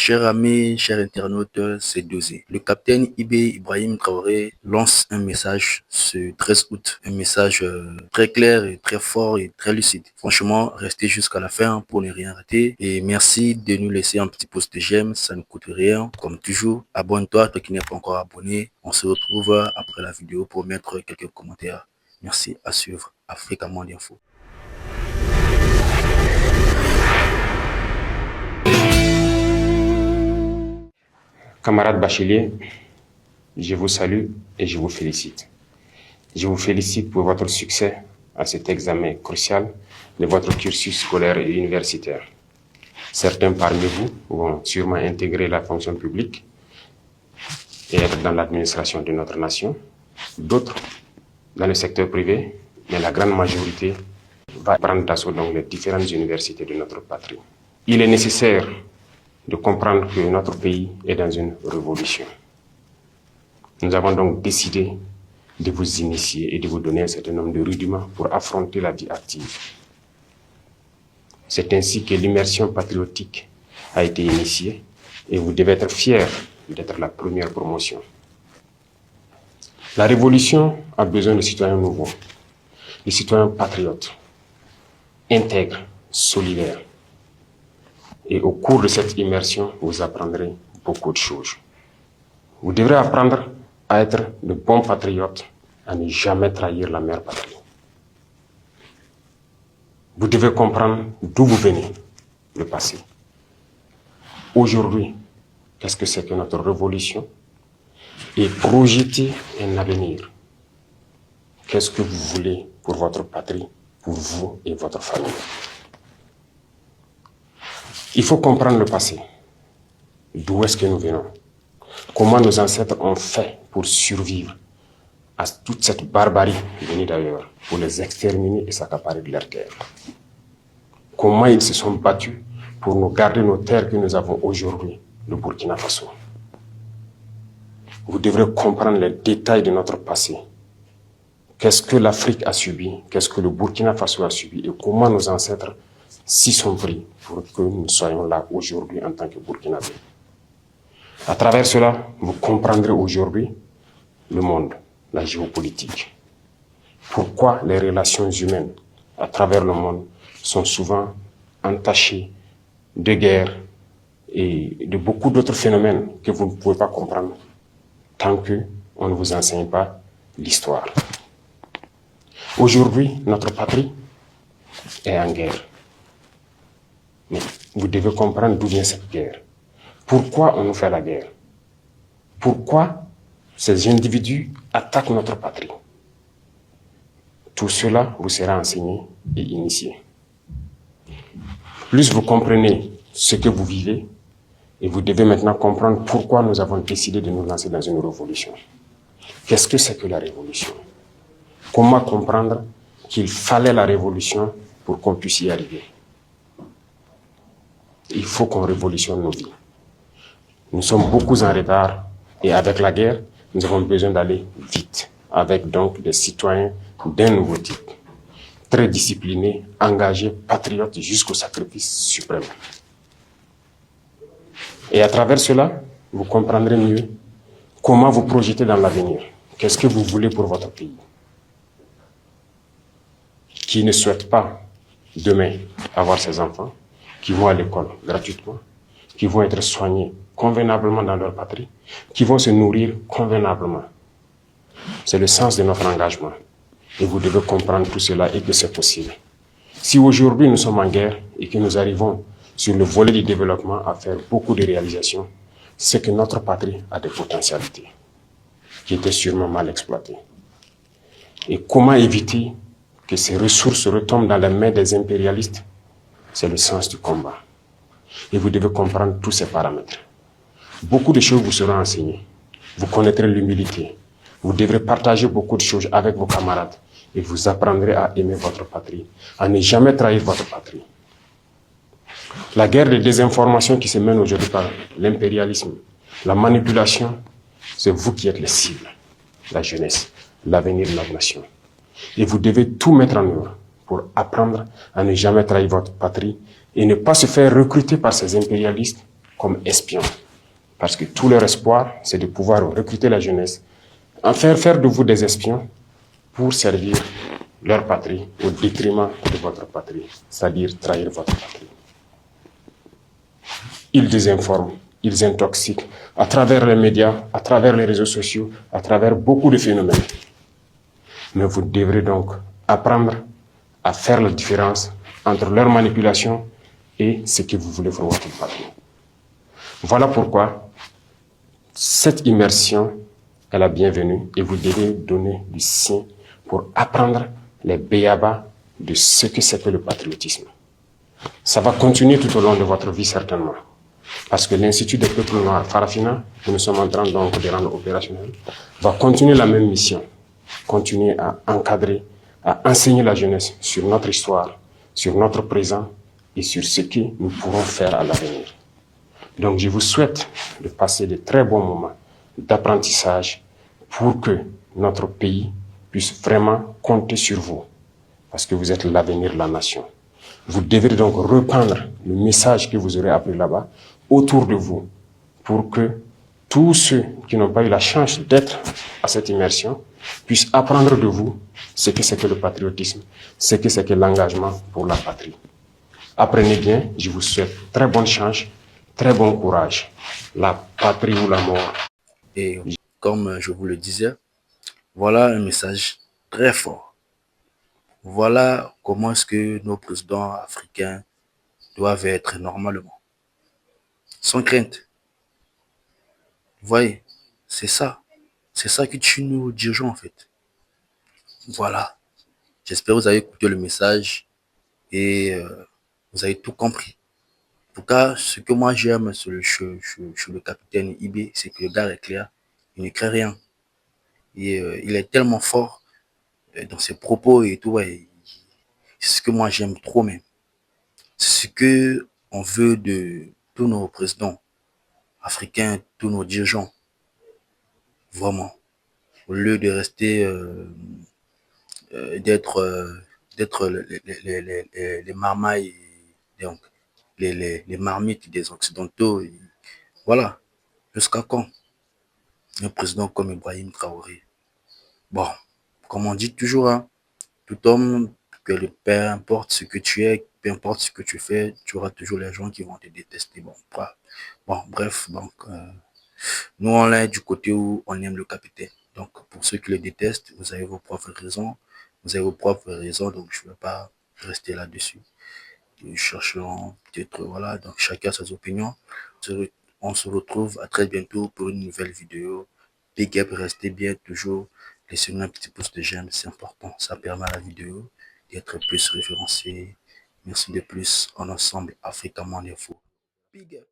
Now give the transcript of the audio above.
Chers amis, chers internautes, c'est Dosé. Le capitaine Ibé Ibrahim Traoré lance un message ce 13 août. Un message très clair et très fort et très lucide. Franchement, restez jusqu'à la fin pour ne rien rater. Et merci de nous laisser un petit pouce de j'aime, ça ne coûte rien. Comme toujours, abonne-toi, toi qui n'es pas encore abonné. On se retrouve après la vidéo pour mettre quelques commentaires. Merci, à suivre. Africa Monde Info. Camarade bachelier, je vous salue et je vous félicite. Je vous félicite pour votre succès à cet examen crucial de votre cursus scolaire et universitaire. Certains parmi vous vont sûrement intégrer la fonction publique et être dans l'administration de notre nation, d'autres dans le secteur privé, mais la grande majorité va prendre d'assaut dans les différentes universités de notre patrie. Il est nécessaire de comprendre que notre pays est dans une révolution. Nous avons donc décidé de vous initier et de vous donner un certain nombre de rudiments pour affronter la vie active. C'est ainsi que l'immersion patriotique a été initiée et vous devez être fiers d'être la première promotion. La révolution a besoin de citoyens nouveaux, de citoyens patriotes, intègres, solidaires. Et au cours de cette immersion, vous apprendrez beaucoup de choses. Vous devrez apprendre à être de bons patriotes, à ne jamais trahir la mère patrie. Vous devez comprendre d'où vous venez, le passé. Aujourd'hui, qu'est-ce que c'est que notre révolution? Et projeter un avenir. Qu'est-ce que vous voulez pour votre patrie, pour vous et votre famille? Il faut comprendre le passé. D'où est-ce que nous venons? Comment nos ancêtres ont fait pour survivre à toute cette barbarie venue d'ailleurs, pour les exterminer et s'accaparer de leurs terres? Comment ils se sont battus pour nous garder nos terres que nous avons aujourd'hui, le Burkina Faso? Vous devrez comprendre les détails de notre passé. Qu'est-ce que l'Afrique a subi? Qu'est-ce que le Burkina Faso a subi? Et comment nos ancêtres s'y sont pris pour que nous soyons là aujourd'hui en tant que Burkinabés. À travers cela, vous comprendrez aujourd'hui le monde, la géopolitique. Pourquoi les relations humaines à travers le monde sont souvent entachées de guerres et de beaucoup d'autres phénomènes que vous ne pouvez pas comprendre tant qu'on ne vous enseigne pas l'histoire. Aujourd'hui, notre patrie est en guerre. Mais vous devez comprendre d'où vient cette guerre. Pourquoi on nous fait la guerre? Pourquoi ces individus attaquent notre patrie? Tout cela vous sera enseigné et initié. Plus vous comprenez ce que vous vivez, et vous devez maintenant comprendre pourquoi nous avons décidé de nous lancer dans une révolution. Qu'est-ce que c'est que la révolution? Comment comprendre qu'il fallait la révolution pour qu'on puisse y arriver? Il faut qu'on révolutionne nos vies. Nous sommes beaucoup en retard et avec la guerre, nous avons besoin d'aller vite, avec donc des citoyens d'un nouveau type, très disciplinés, engagés, patriotes jusqu'au sacrifice suprême. Et à travers cela, vous comprendrez mieux comment vous projeter dans l'avenir. Qu'est-ce que vous voulez pour votre pays? Qui ne souhaite pas demain avoir ses enfants, qui vont à l'école gratuitement, qui vont être soignés convenablement dans leur patrie, qui vont se nourrir convenablement. C'est le sens de notre engagement. Et vous devez comprendre tout cela et que c'est possible. Si aujourd'hui nous sommes en guerre et que nous arrivons sur le volet du développement à faire beaucoup de réalisations, c'est que notre patrie a des potentialités qui étaient sûrement mal exploitées. Et comment éviter que ces ressources retombent dans les mains des impérialistes? C'est le sens du combat. Et vous devez comprendre tous ces paramètres. Beaucoup de choses vous seront enseignées. Vous connaîtrez l'humilité. Vous devrez partager beaucoup de choses avec vos camarades. Et vous apprendrez à aimer votre patrie, à ne jamais trahir votre patrie. La guerre de désinformation qui se mène aujourd'hui par l'impérialisme, la manipulation, c'est vous qui êtes les cibles, la jeunesse, l'avenir de notre nation. Et vous devez tout mettre en œuvre pour apprendre à ne jamais trahir votre patrie et ne pas se faire recruter par ces impérialistes comme espions. Parce que tout leur espoir, c'est de pouvoir recruter la jeunesse, en faire de vous des espions pour servir leur patrie au détriment de votre patrie, c'est-à-dire trahir votre patrie. Ils désinforment, ils intoxiquent à travers les médias, à travers les réseaux sociaux, à travers beaucoup de phénomènes. Mais vous devrez donc apprendre à faire la différence entre leur manipulation et ce que vous voulez pour votre patrie. Voilà pourquoi cette immersion est la bienvenue et vous devez donner du sien pour apprendre les béabas de ce que c'est que le patriotisme. Ça va continuer tout au long de votre vie certainement. Parce que l'Institut des peuples noirs, Farafina, que nous sommes en train donc de rendre opérationnel, va continuer la même mission. Continuer à encadrer, à enseigner la jeunesse sur notre histoire, sur notre présent et sur ce que nous pourrons faire à l'avenir. Donc je vous souhaite de passer de très bons moments d'apprentissage pour que notre pays puisse vraiment compter sur vous, parce que vous êtes l'avenir de la nation. Vous devrez donc reprendre le message que vous aurez appris là-bas autour de vous pour que tous ceux qui n'ont pas eu la chance d'être à cette immersion puissent apprendre de vous ce que c'est que le patriotisme, ce que c'est que l'engagement pour la patrie. Apprenez bien, je vous souhaite très bonne chance, très bon courage. La patrie ou la mort. Et comme je vous le disais, voilà un message très fort. Voilà comment est-ce que nos présidents africains doivent être normalement. Sans crainte. Vous voyez, c'est ça. C'est ça que tu nous dirigeons en fait. Voilà. J'espère que vous avez écouté le message et vous avez tout compris. En tout cas, ce que moi j'aime sur le capitaine IB, c'est que le gars est clair. Il ne crée rien. Et il est tellement fort dans ses propos et tout. Ouais, c'est ce que moi j'aime trop même. C'est ce que on veut de tous nos présidents africains, tous nos dirigeants. Vraiment. Au lieu de rester d'être les marmailles, donc les marmites des Occidentaux. Et voilà. Jusqu'à quand un président comme Ibrahim Traoré? Bon, comme on dit toujours, hein, tout homme, peu importe ce que tu es, peu importe ce que tu fais, tu auras toujours les gens qui vont te détester. Bon, bref, donc nous on est du côté où on aime le capitaine. Donc pour ceux qui le détestent, vous avez vos propres raisons. Vous avez vos propres raisons, donc je ne vais pas rester là-dessus. Nous chercherons peut-être, voilà, donc chacun ses opinions. On se retrouve à très bientôt pour une nouvelle vidéo. Big up, restez bien toujours. Laissez-nous un petit pouce de j'aime, c'est important. Ça permet à la vidéo d'être plus référencée. Merci de plus en ensemble, Africa Monde Info. Big up.